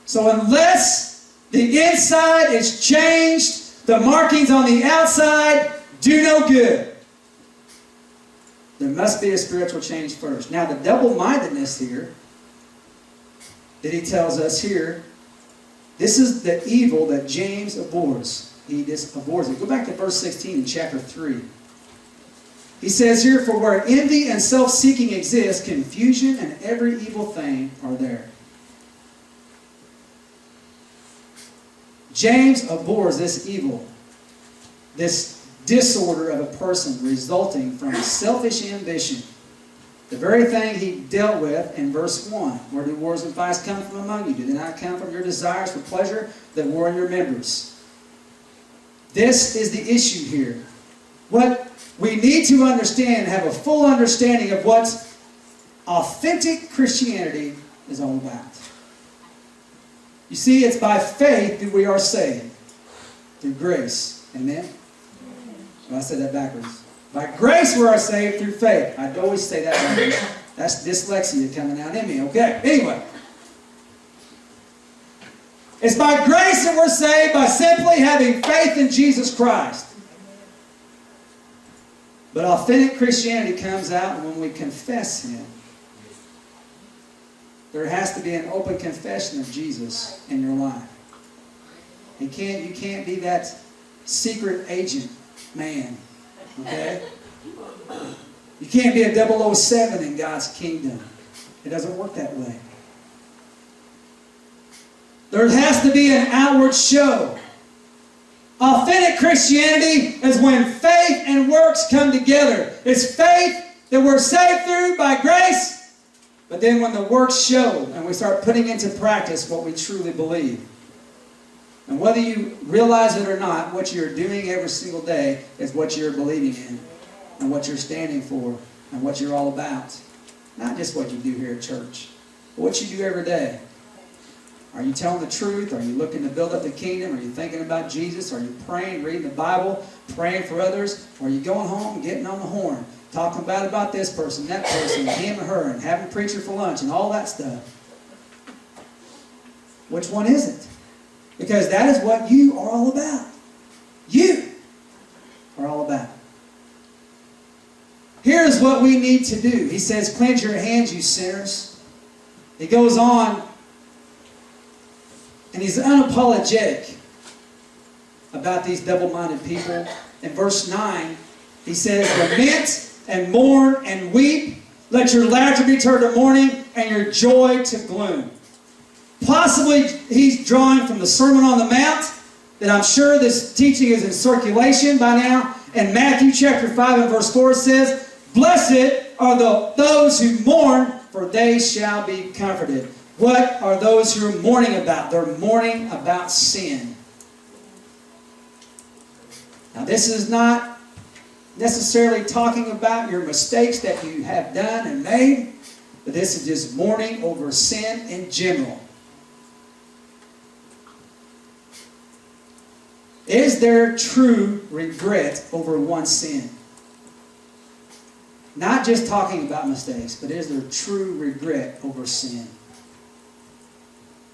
So unless the inside is changed, the markings on the outside do no good. There must be a spiritual change first. Now the double-mindedness here that he tells us here, this is the evil that James abhors. He just abhors it. Go back to verse 16 in chapter 3. He says here, for where envy and self-seeking exist, confusion and every evil thing are there. James abhors this evil, this disorder of a person resulting from selfish ambition. The very thing he dealt with in verse 1. Where do wars and fights come from among you? Do they not come from your desires for pleasure that war in your members? This is the issue here. What we need to understand, have a full understanding of what authentic Christianity is all about. You see, it's by faith that we are saved. Through grace. Amen? Well, I said that backwards. By grace we are saved through faith. I'd always say that backwards. That's dyslexia coming out in me. Okay, anyway. It's by grace that we're saved by simply having faith in Jesus Christ. But authentic Christianity comes out when we confess Him. There has to be an open confession of Jesus in your life. You can't be that secret agent man. Okay? You can't be a 007 in God's kingdom. It doesn't work that way. There has to be an outward show. Authentic Christianity is when faith and works come together. It's faith that we're saved through by grace, but then when the works show and we start putting into practice what we truly believe. And whether you realize it or not, what you're doing every single day is what you're believing in and what you're standing for and what you're all about. Not just what you do here at church, but what you do every day. Are you telling the truth? Are you looking to build up the kingdom? Are you thinking about Jesus? Are you praying, reading the Bible, praying for others? Or are you going home and getting on the horn, talking about this person, that person, him or her, and having a preacher for lunch and all that stuff? Which one is it? Because that is what you are all about. You are all about. Here's what we need to do. He says, cleanse your hands, you sinners. He goes on, and he's unapologetic about these double-minded people. In verse 9, he says, lament and mourn and weep. Let your laughter be turned to mourning and your joy to gloom. Possibly he's drawing from the Sermon on the Mount, that I'm sure this teaching is in circulation by now. In Matthew chapter 5 and verse 4 it says, blessed are those who mourn, for they shall be comforted. What are those who are mourning about? They're mourning about sin. Now this is not necessarily talking about your mistakes that you have done and made, but this is just mourning over sin in general. Is there true regret over one sin? Not just talking about mistakes, but is there true regret over sin?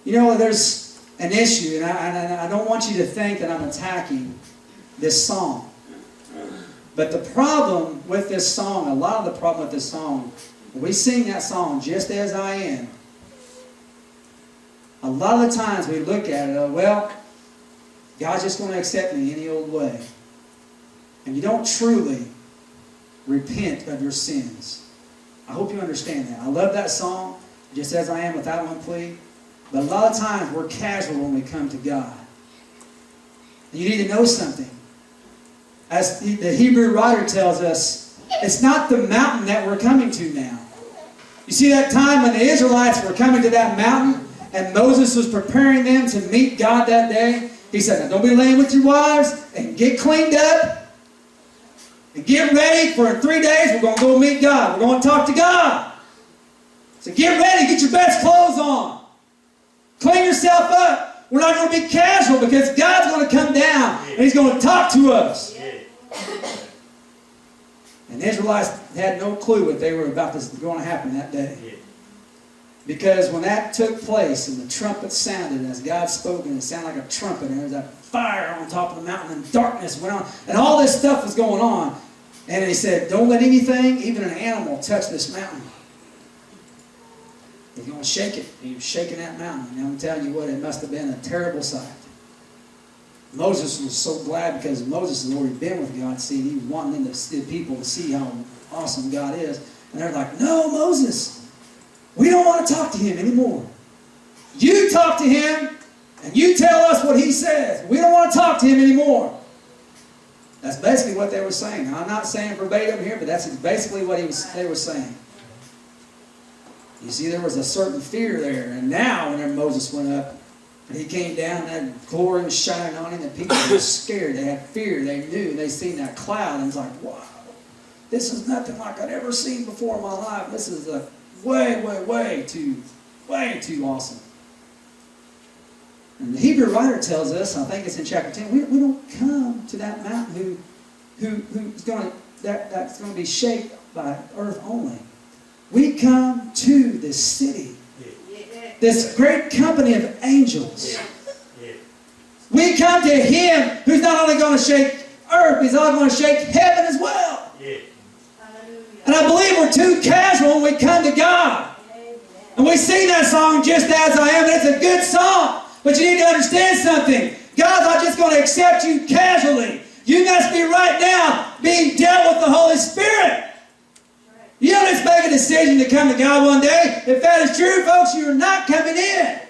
You know, there's an issue, and I don't want you to think that I'm attacking this song. But the problem with this song, a lot of the problem with this song, when we sing that song, Just As I Am, a lot of the times we look at it, well, God's just going to accept me any old way. And you don't truly repent of your sins. I hope you understand that. I love that song, Just As I Am, without one plea. But a lot of times we're casual when we come to God. And you need to know something. As the Hebrew writer tells us, it's not the mountain that we're coming to now. You see that time when the Israelites were coming to that mountain and Moses was preparing them to meet God that day? He said, now don't be laying with your wives and get cleaned up and get ready for in 3 days we're going to go meet God. We're going to talk to God. So get ready, get your best clothes on. Clean yourself up. We're not going to be casual because God's going to come down and He's going to talk to us. And the Israelites had no clue what they were about to going to happen that day. Because when that took place and the trumpet sounded, and as God spoke, and it sounded like a trumpet, and there was that fire on top of the mountain, and darkness went on, and all this stuff was going on. And he said, don't let anything, even an animal, touch this mountain. He's going to shake it. He was shaking that mountain. And I'm telling you what, it must have been a terrible sight. Moses was so glad because Moses has already been with God. See, he was wanting the people to see how awesome God is. And they're like, no, Moses, we don't want to talk to him anymore. You talk to him and you tell us what he says. We don't want to talk to him anymore. That's basically what they were saying. Now, I'm not saying verbatim here, but that's basically what they were saying. You see, there was a certain fear there. And now, whenever Moses went up, and he came down, that glory was shining on him, and people were scared. They had fear. They knew. They seen that cloud, and it's like, wow, this is nothing like I'd ever seen before in my life. This is way too awesome. And the Hebrew writer tells us, I think it's in chapter 10, we don't come to that mountain who's going to that's going to be shaped by earth only. We come to this city, this great company of angels. We come to him who's not only going to shake earth, he's also going to shake heaven as well. And I believe we're too casual when we come to God. And we sing that song, Just As I Am, and it's a good song. But you need to understand something. God's not just going to accept you casually. You must be right now being dealt with the Holy Spirit. You don't just make a decision to come to God one day. If that is true, folks, you're not coming in.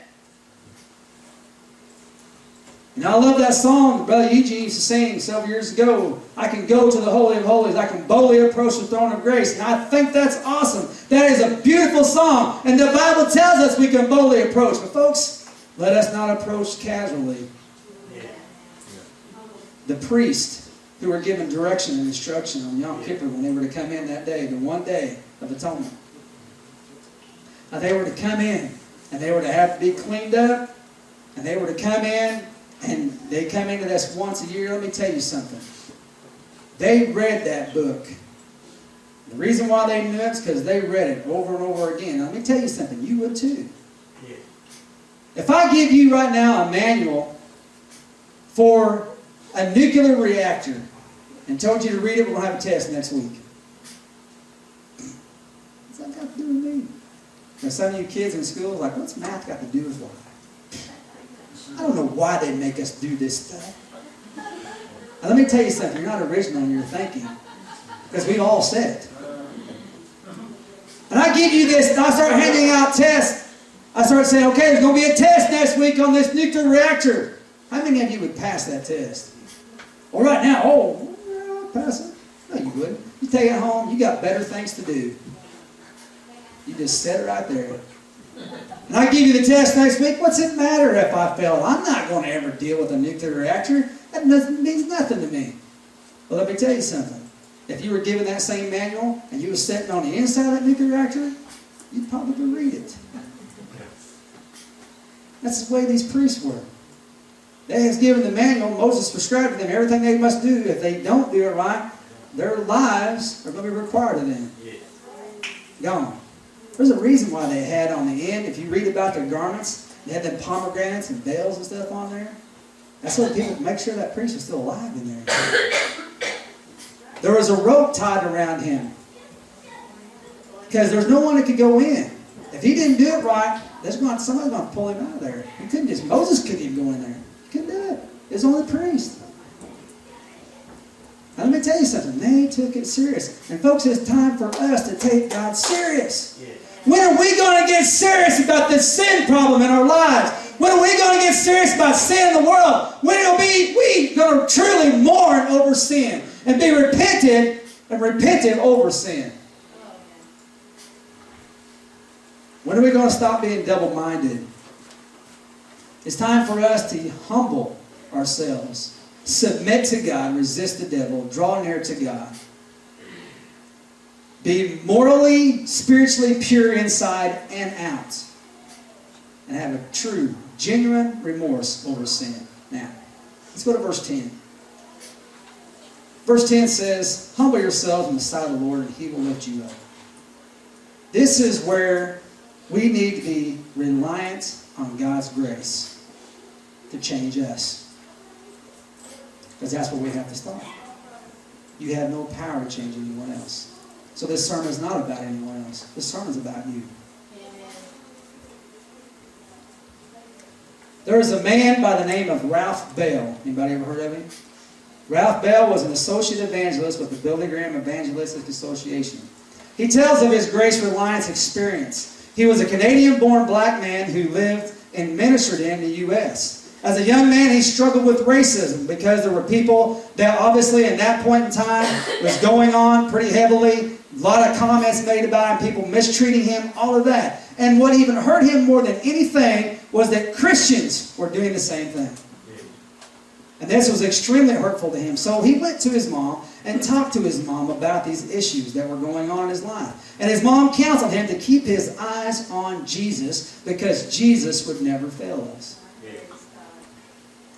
And I love that song Brother Eugene used to sing several years ago. I can go to the Holy of Holies. I can boldly approach the throne of grace. And I think that's awesome. That is a beautiful song. And the Bible tells us we can boldly approach. But folks, let us not approach casually. The priests who were given direction and instruction on Yom Kippur when they were to come in that day, the one day of atonement. Now they were to come in and they were to have to be cleaned up, and they were to come in, and they come into this once a year. Let me tell you something. They read that book. The reason why they knew it is because they read it over and over again. Now, let me tell you something. You would too. If I give you right now a manual for a nuclear reactor and told you to read it, we're going to have a test next week. What's that got to do with me? Now, some of you kids in school are like, what's math got to do with life? I don't know why they make us do this stuff. Now, let me tell you something. You're not original in your thinking, because we all said it. And I give you this, and I start handing out tests. I start saying, okay, there's going to be a test next week on this nuclear reactor. How many of you would pass that test? Well, right now, I'll pass it. No, you wouldn't. You take it home, you got better things to do. You just set it right there. And I give you the test next week. What's it matter if I fail? I'm not going to ever deal with a nuclear reactor. That means nothing to me. Well, let me tell you something. If you were given that same manual and you were sitting on the inside of that nuclear reactor, you'd probably read it. That's the way these priests were. They has given the manual. Moses prescribed to them everything they must do. If they don't do it right, their lives are going to be required of them. Gone. There's a reason why they had on the end, if you read about their garments, they had them pomegranates and veils and stuff on there. That's so people make sure that priest was still alive in there. There was a rope tied around him, because there's no one that could go in. If he didn't do it right, somebody's going to pull him out of there. Moses couldn't even go in there. He couldn't do it. It was only the priest. Now, let me tell you something. They took it serious. And folks, it's time for us to take God serious. Yeah. When are we going to get serious about this sin problem in our lives? When are we going to get serious about sin in the world? When are we going to truly mourn over sin and be repentant over sin? When are we going to stop being double-minded? It's time for us to humble ourselves, submit to God, resist the devil, draw near to God. Be morally, spiritually pure inside and out. And have a true, genuine remorse over sin. Now, let's go to verse 10. Verse 10 says, humble yourselves in the sight of the Lord, and He will lift you up. This is where We need to be reliant on God's grace to change us. Because that's where we have to start. You have no power to change anyone else. So this sermon is not about anyone else. This sermon is about you. There is a man by the name of Ralph Bell. Anybody ever heard of him? Ralph Bell was an associate evangelist with the Billy Graham Evangelistic Association. He tells of his grace reliance experience. He was a Canadian-born black man who lived and ministered in the U.S. As a young man, he struggled with racism because there were people that obviously at that point in time was going on pretty heavily. A lot of comments made about him, people mistreating him, all of that. And what even hurt him more than anything was that Christians were doing the same thing. And this was extremely hurtful to him. So he went to his mom and talked to his mom about these issues that were going on in his life. And his mom counseled him to keep his eyes on Jesus because Jesus would never fail us.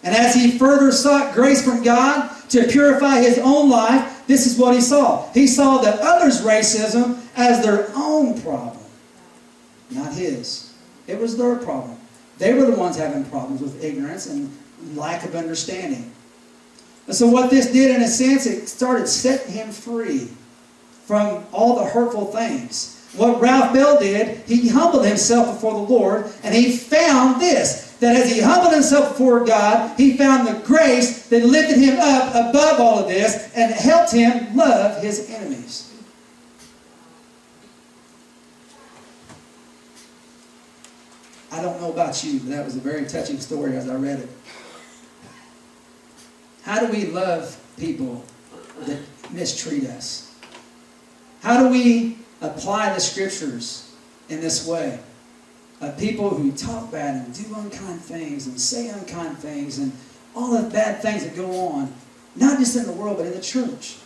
And as he further sought grace from God to purify his own life, this is what he saw. He saw the others' racism as their own problem, not his. It was their problem. They were the ones having problems with ignorance and lack of understanding. And so what this did, in a sense, it started setting him free from all the hurtful things. What Ralph Bell did, he humbled himself before the Lord, and he found this, that as he humbled himself before God, he found the grace that lifted him up above all of this and helped him love his enemies. I don't know about you, but that was a very touching story as I read it. How do we love people that mistreat us? How do we apply the Scriptures in this way? People who talk bad and do unkind things and say unkind things and all the bad things that go on, not just in the world but in the church.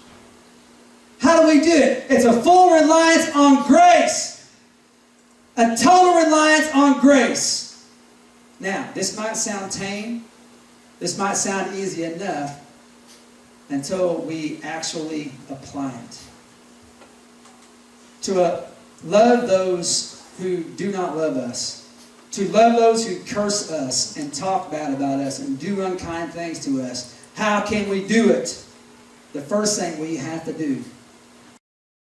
How do we do it? It's a full reliance on grace. A total reliance on grace. Now, this might sound tame. This might sound easy enough until we actually apply it. To love those who do not love us. To love those who curse us and talk bad about us and do unkind things to us. How can we do it? The first thing we have to do